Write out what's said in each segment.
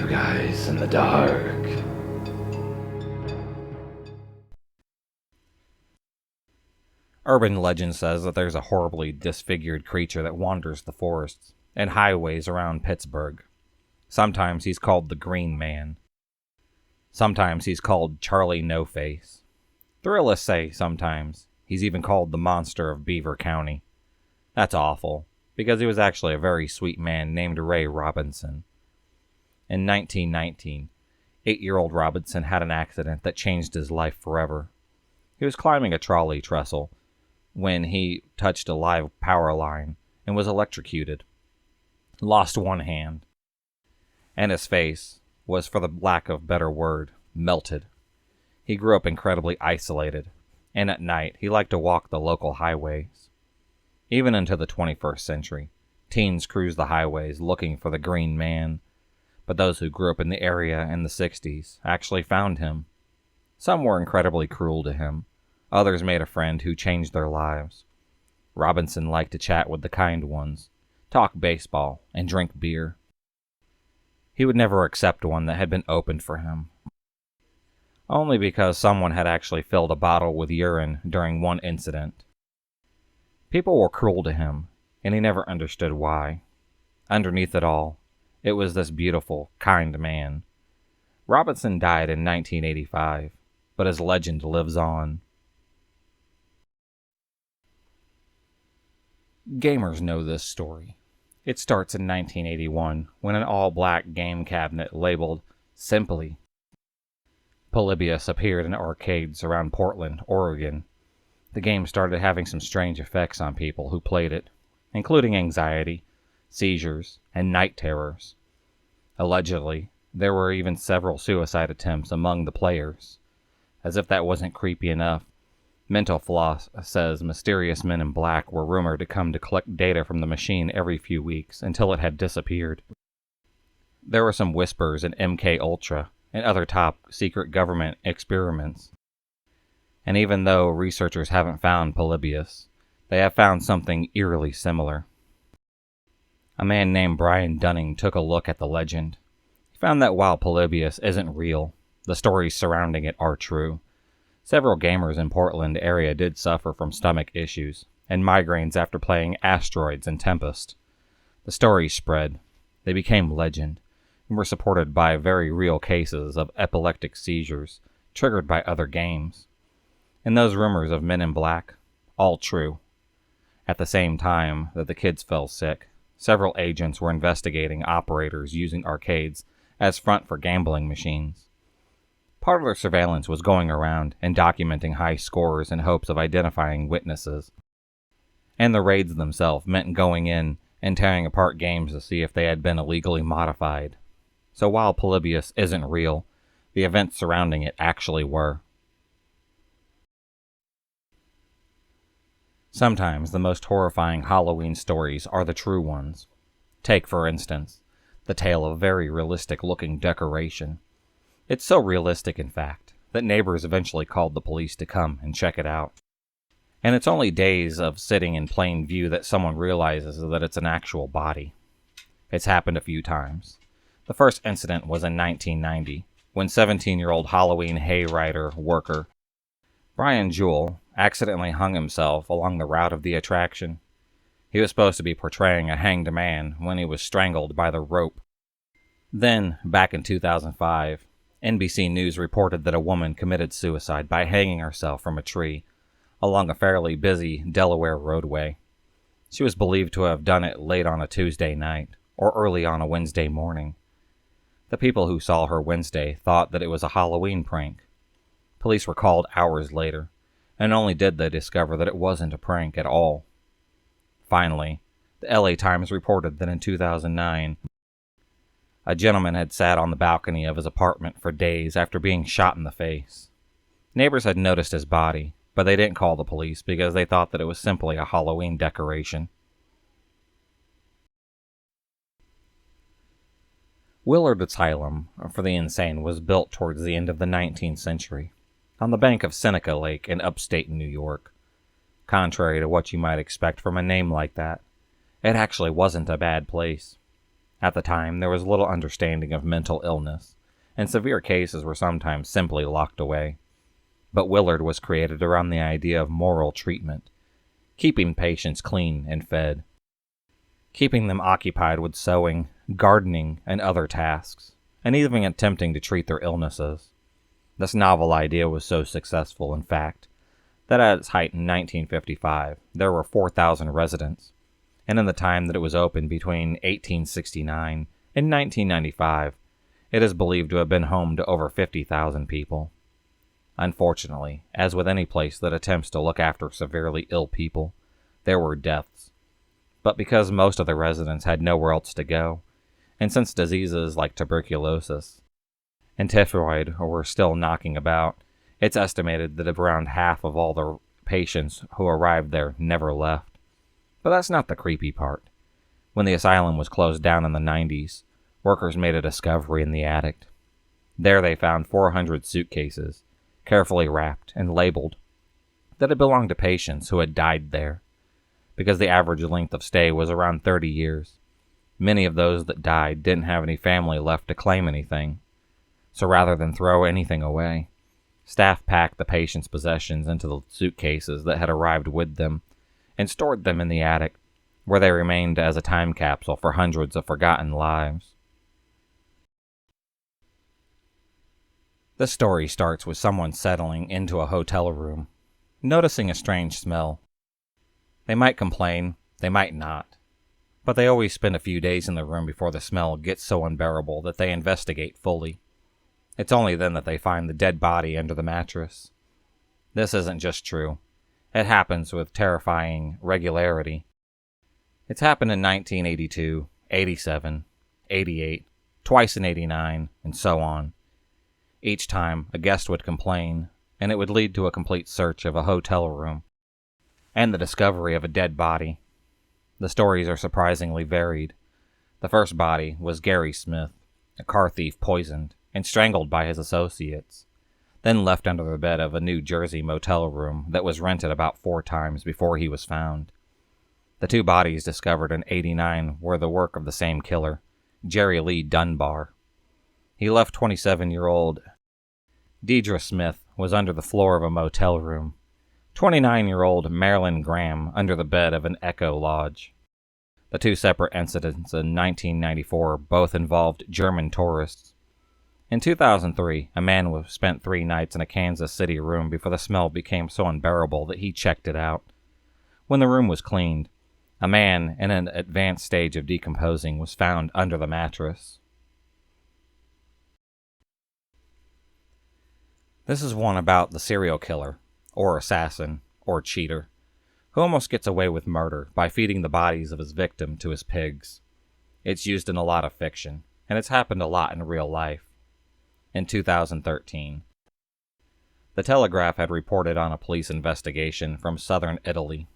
Two guys in the dark. Urban legend says that there's a horribly disfigured creature that wanders the forests and highways around Pittsburgh. Sometimes he's called the Green Man. Sometimes he's called Charlie No Face. Thrillists say sometimes he's even called the Monster of Beaver County. That's awful, because he was actually a very sweet man named Ray Robinson. In 1919, 8-year-old Robinson had an accident that changed his life forever. He was climbing a trolley trestle when he touched a live power line and was electrocuted. Lost one hand, and his face was, for the lack of a better word, melted. He grew up incredibly isolated, and at night he liked to walk the local highways. Even into the 21st century, teens cruise the highways looking for the Green Man, but those who grew up in the area in the 60s actually found him. Some were incredibly cruel to him. Others made a friend who changed their lives. Robinson liked to chat with the kind ones, talk baseball, and drink beer. He would never accept one that had been opened for him, only because someone had actually filled a bottle with urine during one incident. People were cruel to him, and he never understood why. Underneath it all, it was this beautiful, kind man. Robinson died in 1985, but his legend lives on. Gamers know this story. It starts in 1981 when an all-black game cabinet labeled simply Polybius appeared in arcades around Portland, Oregon. The game started having some strange effects on people who played it, including anxiety, seizures, and night terrors. Allegedly, there were even several suicide attempts among the players. As if that wasn't creepy enough, Mental Floss says mysterious men in black were rumored to come to collect data from the machine every few weeks until it had disappeared. There were some whispers in MK Ultra and other top secret government experiments. And even though researchers haven't found Polybius, they have found something eerily similar. A man named Brian Dunning took a look at the legend. He found that while Polybius isn't real, the stories surrounding it are true. Several gamers in Portland area did suffer from stomach issues and migraines after playing Asteroids and Tempest. The stories spread. They became legend and were supported by very real cases of epileptic seizures triggered by other games. And those rumors of men in black, all true. At the same time that the kids fell sick, several agents were investigating operators using arcades as front for gambling machines. Part of their surveillance was going around and documenting high scores in hopes of identifying witnesses. And the raids themselves meant going in and tearing apart games to see if they had been illegally modified. So while Polybius isn't real, the events surrounding it actually were. Sometimes the most horrifying Halloween stories are the true ones. Take, for instance, the tale of a very realistic-looking decoration. It's so realistic, in fact, that neighbors eventually called the police to come and check it out. And it's only days of sitting in plain view that someone realizes that it's an actual body. It's happened a few times. The first incident was in 1990, when 17-year-old Halloween hayride worker Brian Jewell accidentally hung himself along the route of the attraction. He was supposed to be portraying a hanged man when he was strangled by the rope. Then, back in 2005, NBC News reported that a woman committed suicide by hanging herself from a tree along a fairly busy Delaware roadway. She was believed to have done it late on a Tuesday night or early on a Wednesday morning. The people who saw her Wednesday thought that it was a Halloween prank. Police were called hours later, and only did they discover that it wasn't a prank at all. Finally, the LA Times reported that in 2009, a gentleman had sat on the balcony of his apartment for days after being shot in the face. Neighbors had noticed his body, but they didn't call the police because they thought that it was simply a Halloween decoration. Willard Asylum for the Insane was built towards the end of the 19th century, on the bank of Seneca Lake in upstate New York. Contrary to what you might expect from a name like that, it actually wasn't a bad place. At the time, there was little understanding of mental illness, and severe cases were sometimes simply locked away. But Willard was created around the idea of moral treatment, keeping patients clean and fed, keeping them occupied with sewing, gardening, and other tasks, and even attempting to treat their illnesses. This novel idea was so successful, in fact, that at its height in 1955, there were 4,000 residents, and in the time that it was open between 1869 and 1995, it is believed to have been home to over 50,000 people. Unfortunately, as with any place that attempts to look after severely ill people, there were deaths. But because most of the residents had nowhere else to go, and since diseases like tuberculosis and typhoid were still knocking about, it's estimated that around half of all the patients who arrived there never left. But that's not the creepy part. When the asylum was closed down in the 90s, workers made a discovery in the attic. There they found 400 suitcases, carefully wrapped and labeled, that had belonged to patients who had died there. Because the average length of stay was around 30 years, many of those that died didn't have any family left to claim anything. So rather than throw anything away, staff packed the patients' possessions into the suitcases that had arrived with them and stored them in the attic, where they remained as a time capsule for hundreds of forgotten lives. The story starts with someone settling into a hotel room, noticing a strange smell. They might complain, they might not, but they always spend a few days in the room before the smell gets so unbearable that they investigate fully. It's only then that they find the dead body under the mattress. This isn't just true. It happens with terrifying regularity. It's happened in 1982, 87, 88, twice in 89, and so on. Each time, a guest would complain, and it would lead to a complete search of a hotel room and the discovery of a dead body. The stories are surprisingly varied. The first body was Gary Smith, a car thief poisoned and strangled by his associates, then left under the bed of a New Jersey motel room that was rented about 4 times before he was found. The 2 bodies discovered in 89 were the work of the same killer, Jerry Lee Dunbar. He left 27-year-old Deidre Smith was under the floor of a motel room, 29-year-old Marilyn Graham under the bed of an Echo Lodge. The 2 separate incidents in 1994 both involved German tourists. In 2003, a man spent 3 nights in a Kansas City room before the smell became so unbearable that he checked it out. When the room was cleaned, a man in an advanced stage of decomposing was found under the mattress. This is one about the serial killer, or assassin, or cheater, who almost gets away with murder by feeding the bodies of his victim to his pigs. It's used in a lot of fiction, and it's happened a lot in real life. In 2013, The Telegraph had reported on a police investigation from southern Italy.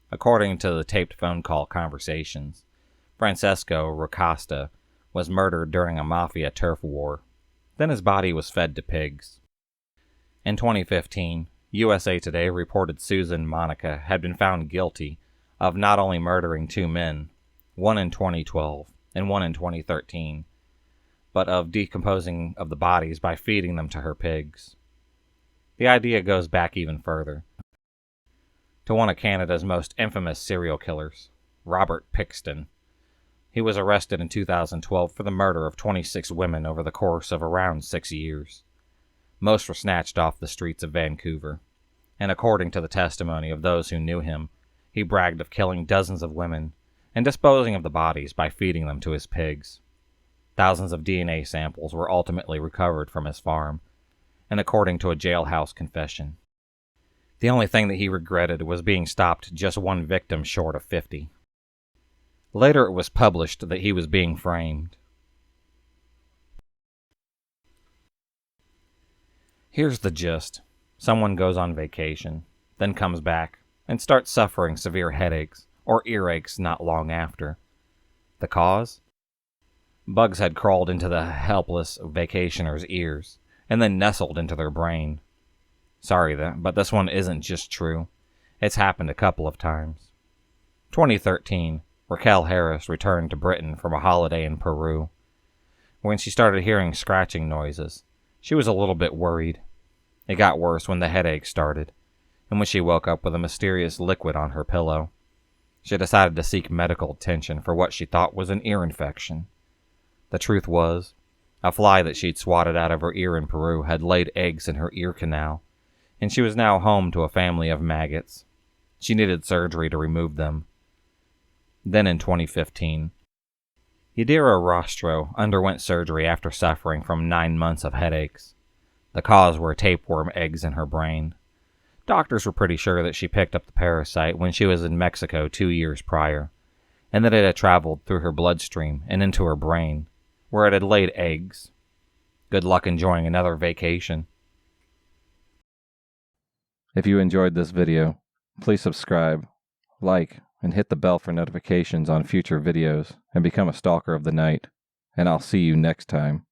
According to the taped phone call conversations, Francesco Rocasta was murdered during a mafia turf war. Then his body was fed to pigs. In 2015, USA Today reported Susan Monica had been found guilty of not only murdering 2 men, one in 2012 and one in 2013, but of decomposing of the bodies by feeding them to her pigs. The idea goes back even further, to one of Canada's most infamous serial killers, Robert Pixton. He was arrested in 2012 for the murder of 26 women over the course of around 6 years. Most were snatched off the streets of Vancouver, and according to the testimony of those who knew him, he bragged of killing dozens of women and disposing of the bodies by feeding them to his pigs. Thousands of DNA samples were ultimately recovered from his farm, and according to a jailhouse confession, the only thing that he regretted was being stopped just 1 victim short of 50. Later it was published that he was being framed. Here's the gist. Someone goes on vacation, then comes back, and starts suffering severe headaches or earaches not long after. The cause? Bugs had crawled into the helpless vacationer's ears, and then nestled into their brain. Sorry, but this one isn't just true. It's happened a couple of times. 2013, Raquel Harris returned to Britain from a holiday in Peru. When she started hearing scratching noises, she was a little bit worried. It got worse when the headache started, and when she woke up with a mysterious liquid on her pillow. She decided to seek medical attention for what she thought was an ear infection. The truth was, a fly that she'd swatted out of her ear in Peru had laid eggs in her ear canal, and she was now home to a family of maggots. She needed surgery to remove them. Then in 2015, Yadira Rostro underwent surgery after suffering from 9 months of headaches. The cause were tapeworm eggs in her brain. Doctors were pretty sure that she picked up the parasite when she was in Mexico 2 years prior, and that it had traveled through her bloodstream and into her brain, where it had laid eggs. Good luck enjoying another vacation. If you enjoyed this video, please subscribe, like, and hit the bell for notifications on future videos, and become a stalker of the night. And I'll see you next time.